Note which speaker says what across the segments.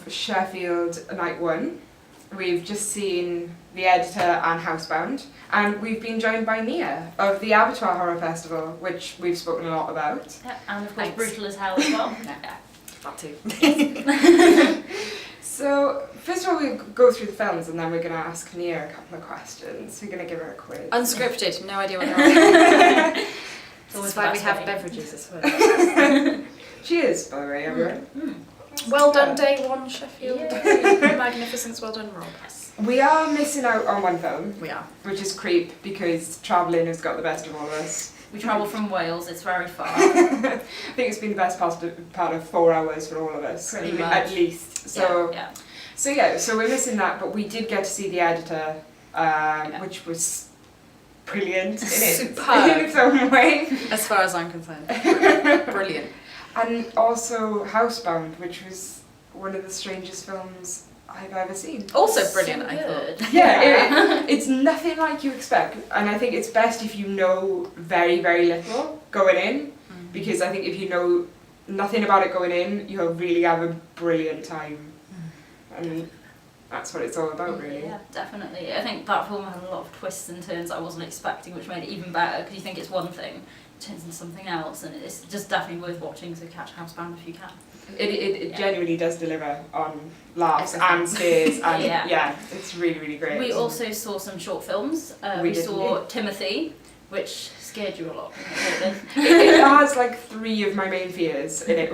Speaker 1: Sheffield Night 1. We've just seen The Editor and Housebound, and we've been joined by Nia of the Abertoir Horror Festival, which we've spoken a lot about.
Speaker 2: Yeah, and of course Brutal as Hell as well.
Speaker 1: Yeah, that too. So, first of all, we'll go through the films and then we're going to ask Nia a couple of questions. We're going to give her a quiz.
Speaker 3: Unscripted, no idea what they're on. That's why we have beverages as well.
Speaker 1: Cheers, by the way, everyone.
Speaker 3: Well done, day one, Sheffield. Magnificence, well done, Rob.
Speaker 1: We are missing out on one film.
Speaker 3: We are.
Speaker 1: Which is Creep, because travelling has got the best of all of us.
Speaker 2: We travel from Wales, it's very far.
Speaker 1: I think it's been the best part of 4 hours for all of us.
Speaker 2: Pretty much.
Speaker 1: At least. So,
Speaker 2: yeah.
Speaker 1: So we're missing that, but we did get to see The Editor, which was brilliant in its own way.
Speaker 3: As far as I'm concerned. Brilliant.
Speaker 1: And also Housebound, which was one of the strangest films I've ever seen.
Speaker 3: Also brilliant,
Speaker 2: So
Speaker 3: I thought.
Speaker 1: Yeah, it's nothing like you expect, and I think it's best if you know very, very little going in, because I think if you know nothing about it going in, you'll really have a brilliant time. And that's what it's all about, really.
Speaker 2: Yeah, definitely. I think that film had a lot of twists and turns I wasn't expecting, which made it even better, because you think it's one thing, it turns into something else, and it's just definitely worth watching, so catch Housebound if you can.
Speaker 1: It genuinely does deliver on laughs and scares, and yeah, it's really, really great.
Speaker 2: We also saw some short films. We saw Timothy, which scared you a lot.
Speaker 1: It has like 3 of my main fears in it.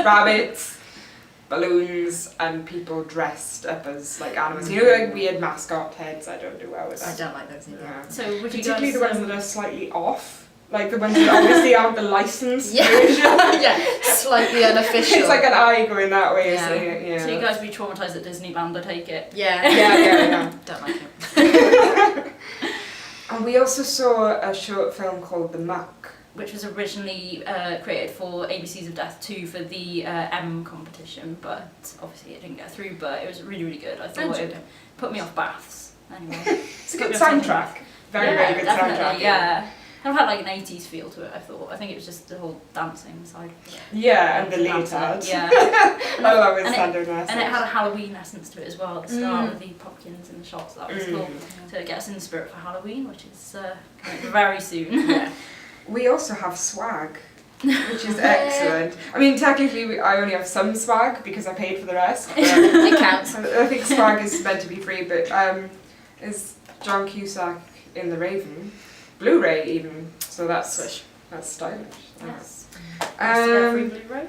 Speaker 1: Rabbits, balloons, and people dressed up as like animals. You know, like weird mascot heads. I don't do well with that.
Speaker 3: I don't like those either.
Speaker 1: Yeah.
Speaker 2: So would you
Speaker 1: particularly
Speaker 2: guys,
Speaker 1: the ones that are slightly off. Like the ones that obviously aren't the licensed version.
Speaker 3: Yeah, slightly unofficial.
Speaker 1: It's like an eye going that way.
Speaker 3: Yeah.
Speaker 1: So, yeah.
Speaker 2: So you guys would be traumatised at Disneyland, I take it?
Speaker 3: Yeah.
Speaker 1: Yeah.
Speaker 3: Don't like it.
Speaker 1: And we also saw a short film called The Muck,
Speaker 2: Which was originally created for ABCs of Death 2 for the M competition, but obviously it didn't get through, but it was really, really good. I thought it put me off baths. Anyway.
Speaker 1: It's a good soundtrack. Very good soundtrack.
Speaker 2: Yeah. It had like an 80s feel to it, I thought. I think it was just the whole dancing side.
Speaker 1: Yeah, and the leotard.
Speaker 2: Yeah.
Speaker 1: I love it, standard message.
Speaker 2: And it had a Halloween essence to it as well at the start with the pumpkins and the shots. That was cool. So it gets in the spirit for Halloween, which is coming very soon.
Speaker 3: Yeah.
Speaker 1: We also have swag, which is excellent. I mean, technically I only have some swag because I paid for the rest. But,
Speaker 3: it counts.
Speaker 1: I think swag is meant to be free, but is John Cusack in The Raven. Blu-ray even, so that's stylish.
Speaker 2: Yes.
Speaker 1: Um,
Speaker 2: free Blu-ray.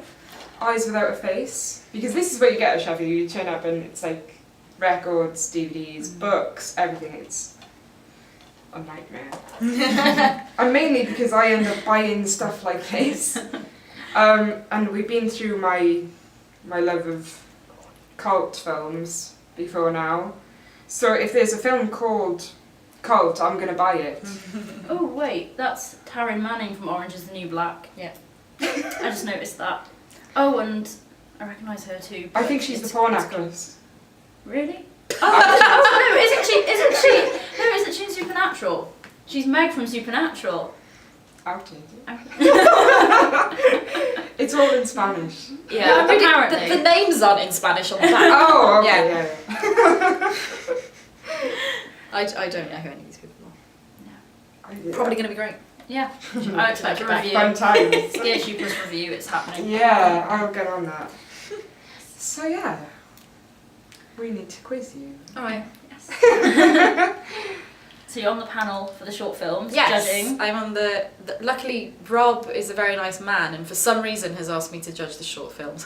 Speaker 1: Eyes Without a Face, because this is what you get at Sheffield. You turn up and it's like records, DVDs, books, everything. It's a nightmare. And mainly because I end up buying stuff like this. And we've been through my love of cult films before now. So if there's a film called Cult, I'm gonna buy it.
Speaker 2: Oh wait, that's Taryn Manning from Orange is the New Black.
Speaker 3: Yeah.
Speaker 2: I just noticed that. Oh, and I recognise her too.
Speaker 1: I think she's the porn actress.
Speaker 2: Really? Oh, no, isn't she? No, isn't she in Supernatural? She's Meg from Supernatural.
Speaker 1: Outdated. It's all in Spanish.
Speaker 2: Yeah,
Speaker 3: No,
Speaker 2: apparently.
Speaker 3: the names aren't in Spanish on the back.
Speaker 1: Oh, okay, yeah.
Speaker 3: I don't know who any of these people are.
Speaker 1: Yeah.
Speaker 3: Probably going to be great.
Speaker 2: Yeah. I expect a review.
Speaker 1: Fun times.
Speaker 2: Scare Plus review, it's happening.
Speaker 1: Yeah, I'll get on that. So yeah, we need to quiz you.
Speaker 3: Alright.
Speaker 2: Yes. So you're on the panel for the short films, judging.
Speaker 3: I'm on the... Luckily, Rob is a very nice man and for some reason has asked me to judge the short films.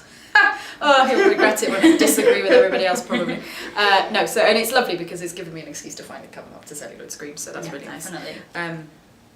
Speaker 3: Oh, he'll regret it when I disagree with everybody else probably. No, so and it's lovely because it's given me an excuse to finally come up to Celluloid Scream, so that's really nice.
Speaker 2: Definitely.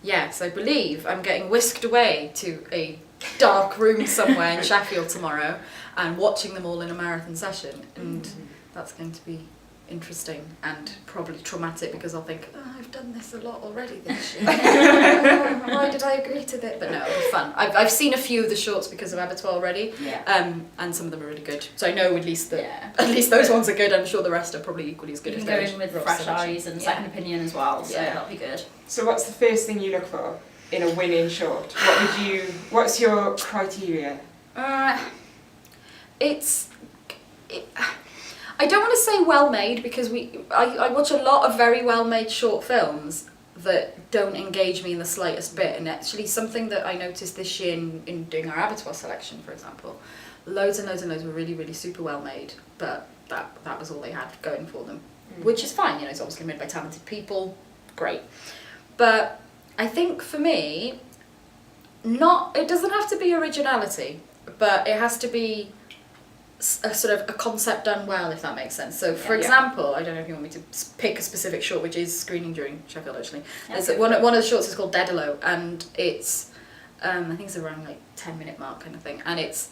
Speaker 3: Yes, I believe I'm getting whisked away to a dark room somewhere in Sheffield tomorrow and watching them all in a marathon session, and that's going to be interesting and probably traumatic because I'll think, oh, I've done this a lot already this year. Why did I agree to this? But no, it'll be fun. I've seen a few of the shorts because of Abertoir already, and some of them are really good. So I know at least that at least those ones are good. I'm sure the rest are probably equally as good.
Speaker 2: You can go in with fresh eyes and second opinion as well, so that'll be good.
Speaker 1: So what's the first thing you look for in a winning short? What's your criteria?
Speaker 3: It's I don't want to say well made, because I watch a lot of very well made short films that don't engage me in the slightest bit, and actually something that I noticed this year in doing our Abertoir selection, for example, loads and loads and loads were really, really super well made, but that was all they had going for them, which is fine, it's obviously made by talented people, great. But I think for me, it doesn't have to be originality, but it has to be a sort of a concept done well, if that makes sense. So, for example, I don't know if you want me to pick a specific short, which is screening during Sheffield actually. One of the shorts is called Dedalo, and it's I think it's around like 10-minute mark kind of thing, and it's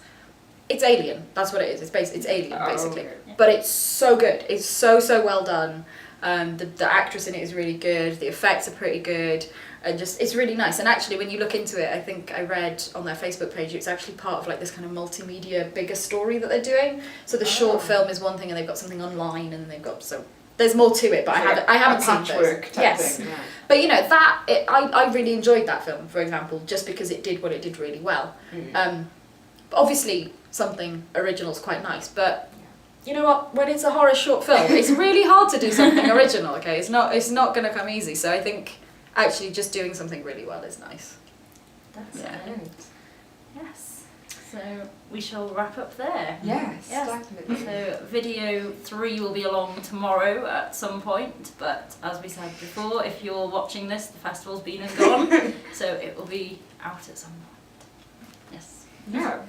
Speaker 3: Alien. That's what it is. It's Alien basically, but it's so good. It's so well done. The actress in it is really good. The effects are pretty good. And just, it's really nice. And actually, when you look into it, I think I read on their Facebook page, it's actually part of like this kind of multimedia bigger story that they're doing. So the short film is one thing, and they've got something online, and they've got, so there's more to it, but I haven't seen those. Yes, thing, yeah. But I really enjoyed that film, for example, just because it did what it did really well. But obviously, something original is quite nice, but you know what? When it's a horror short film, it's really hard to do something original. Okay, it's not going to come easy. So I think actually just doing something really well is nice.
Speaker 2: That's good. Yes. So we shall wrap up there.
Speaker 1: Yes, definitely.
Speaker 2: So video 3 will be along tomorrow at some point, but as we said before, if you're watching this, the festival's been and gone, so it will be out at some point. Yes.
Speaker 1: Yeah.